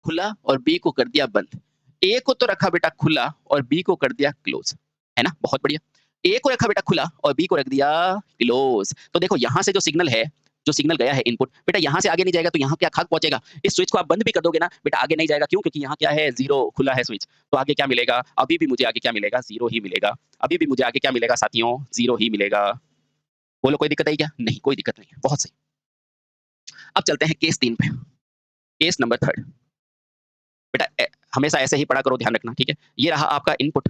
खुला और बी को कर दिया बंद। ए को तो रखा बेटा खुला और बी को कर दिया क्लोज, है ना? बहुत बढ़िया। ए को रखा बेटा खुला और बी को रख दिया क्लोज। तो देखो यहाँ से जो सिग्नल है, जो सिग्नल गया है इनपुट, बेटा यहाँ से आगे नहीं जाएगा तो यहाँ क्या खाक पहुंचेगा? इस स्विच को आप बंद भी कर दोगे ना बेटा, आगे नहीं जाएगा। क्यों? क्योंकि यहाँ क्या है, जीरो खुला है स्विच। तो आगे क्या मिलेगा? अभी भी मुझे आगे क्या मिलेगा? जीरो ही मिलेगा। अभी भी मुझे आगे क्या मिलेगा साथियों? जीरो ही मिलेगा। बोलो कोई दिक्कत आई क्या? नहीं, कोई दिक्कत नहीं है। बहुत सही। अब चलते हैं केस 3 पे। केस नंबर 3 बेटा हमेशा ऐसे ही पढ़ा करो, ध्यान रखना, ठीक है? ये रहा आपका इनपुट,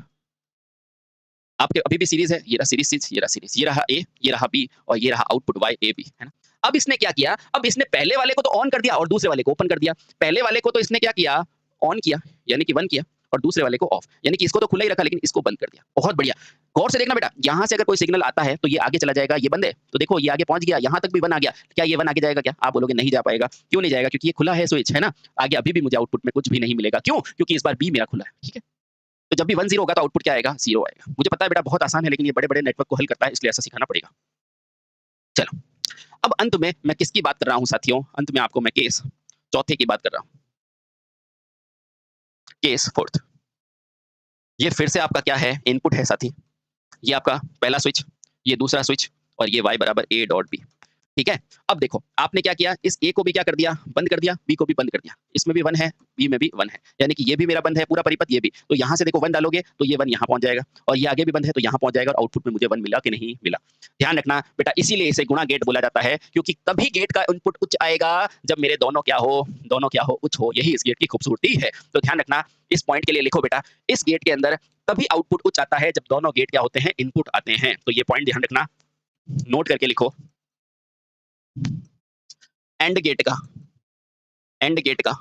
आपके अभी भी सीरीज है, ये रहा सीरीज 6, ये रहा सीरीज, ये रहा ए, ये रहा बी और ये रहा आउटपुट वाई ए बी, है ना? अब इसने क्या किया? अब इसने पहले वाले को तो ऑन कर दिया और दूसरे वाले को ओपन कर दिया। पहले वाले को तो इसने क्या किया? ऑन किया, यानी कि 1 किया, और दूसरे वाले को ऑफ, यानी कि इसको तो खुला ही रखा लेकिन इसको बंद कर दिया। बहुत बढ़िया। गौर से देखना बेटा, यहाँ से अगर कोई सिग्नल आता है तो ये आगे चला जाएगा, ये बंद है। तो देखो ये आगे पहुंच गया, यहाँ तक भी 1 आ गया। क्या ये 1 आगे जाएगा क्या? आप बोलोगे नहीं जा पाएगा। क्यों नहीं जाएगा? क्योंकि ये खुला है स्विच, है ना? आगे अभी भी मुझे आउटपुट में कुछ भी नहीं मिलेगा। क्यों? क्योंकि इस बार बी मेरा खुला है, ठीक है? तो जब भी 1 0 होगा तो आउटपुट क्या आएगा? 0 आएगा। मुझे पता है बेटा बहुत आसान है, लेकिन ये बड़े-बड़े नेटवर्क को हल करता है, इसलिए ऐसा सिखाना पड़ेगा। चलो, अब अंत में मैं किसकी बात कर रहा हूँ साथियों? अंत में आपको मैं केस चौथे की बात कर रहा हूँ। Case 4th। ये फिर से आपका क्या है? इनपुट है साथी। ये आपका पहला स्विच, ये दूसरा स्विच और ये y बराबर a डॉट b, ठीक है? अब देखो आपने क्या किया, इस a को भी क्या कर दिया? बंद कर दिया, b को भी बंद कर दिया। इसमें भी 1 है, b में भी 1 है, यानी कि ये भी मेरा बंद है पूरा परिपथ, ये भी। तो यहाँ से देखो 1 डालोगे तो ये 1 यहाँ पहुँच जाएगा और ये आगे भी बंद है तो यहाँ पहुँच जाएगा और आउटपुट में मुझे 1 मिला कि नहीं मिला। ध्यान रखना बेटा, इसीलिए इसे गुणा गेट बोला जाता है, क्योंकि तभी गेट का इनपुट उच्च आएगा जब मेरे दोनों क्या हो? दोनों क्या हो? उच्च हो। यही इस गेट की खूबसूरती है। तो ध्यान रखना, इस पॉइंट के लिए लिखो बेटा, इस गेट के अंदर तभी आउटपुट उच्च आता है जब दोनों गेट क्या होते हैं? इनपुट आते हैं। तो ये पॉइंट ध्यान रखना, नोट करके लिखो। एंड गेट का, एंड गेट का,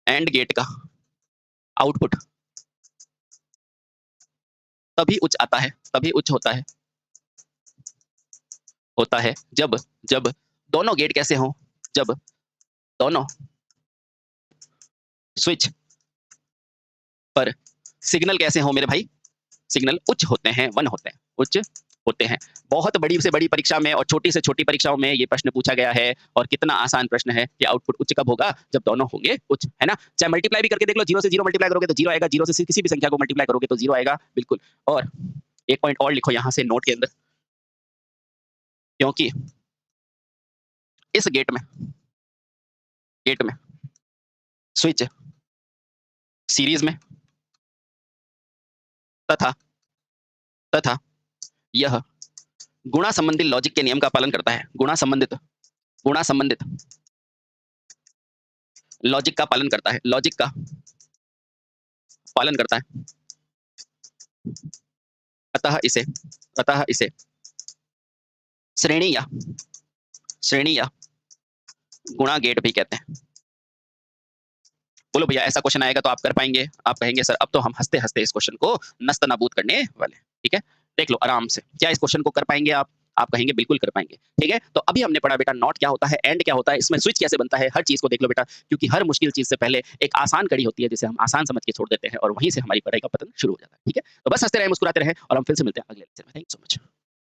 एंड गेट का आउटपुट तभी उच्च आता है, तभी उच्च होता है जब जब दोनों गेट कैसे हों? जब दोनों स्विच पर सिग्नल कैसे हो मेरे भाई? सिग्नल उच्च होते हैं, 1 होते हैं, उच्च होते हैं। बहुत बड़ी से बड़ी परीक्षा में और छोटी से छोटी परीक्षाओं में ये प्रश्न पूछा गया है, और कितना आसान प्रश्न है कि आउटपुट उच्च कब होगा? जब दोनों होंगे उच्च, है ना? चाहे मल्टीप्लाई भी करके देख लो, 0 से 0 मल्टीप्लाई करोगे तो 0 आएगा, 0 से किसी भी संख्या को मल्टीप्लाई करोगे तो 0 आएगा, बिल्कुल। और एक पॉइंट और लिखो यहाँ से नोट के अंदर, क्योंकि इस गेट में स्विच सीरीज में तथा यह गुणा संबंधित लॉजिक के नियम का पालन करता है। गुणा संबंधित लॉजिक का पालन करता है, लॉजिक का पालन करता है। अतः इसे श्रेणी या गुणा गेट भी कहते हैं। बोलो भैया ऐसा क्वेश्चन आएगा तो आप कर पाएंगे? आप कहेंगे सर अब तो हम हंसते हंसते इस क्वेश्चन को नस्त नाबूद करने वाले, ठीक है? देख लो आराम से, क्या इस क्वेश्चन को कर पाएंगे आप? आप कहेंगे बिल्कुल कर पाएंगे, ठीक है? तो अभी हमने पढ़ा बेटा नॉट क्या होता है, एंड क्या होता है, इसमें स्विच कैसे बनता है, हर चीज को देख लो बेटा, क्योंकि हर मुश्किल चीज से पहले एक आसान कड़ी होती है जिसे हम आसान समझ के छोड़ देते हैं और वहीं से हमारी पढ़ाई का पतन शुरू हो जाता है, ठीक है? तो बस हंसते रहे, मुस्कुराते रहे, और हम फिर से मिलते हैं अगले लेक्चर में। Thank you so much.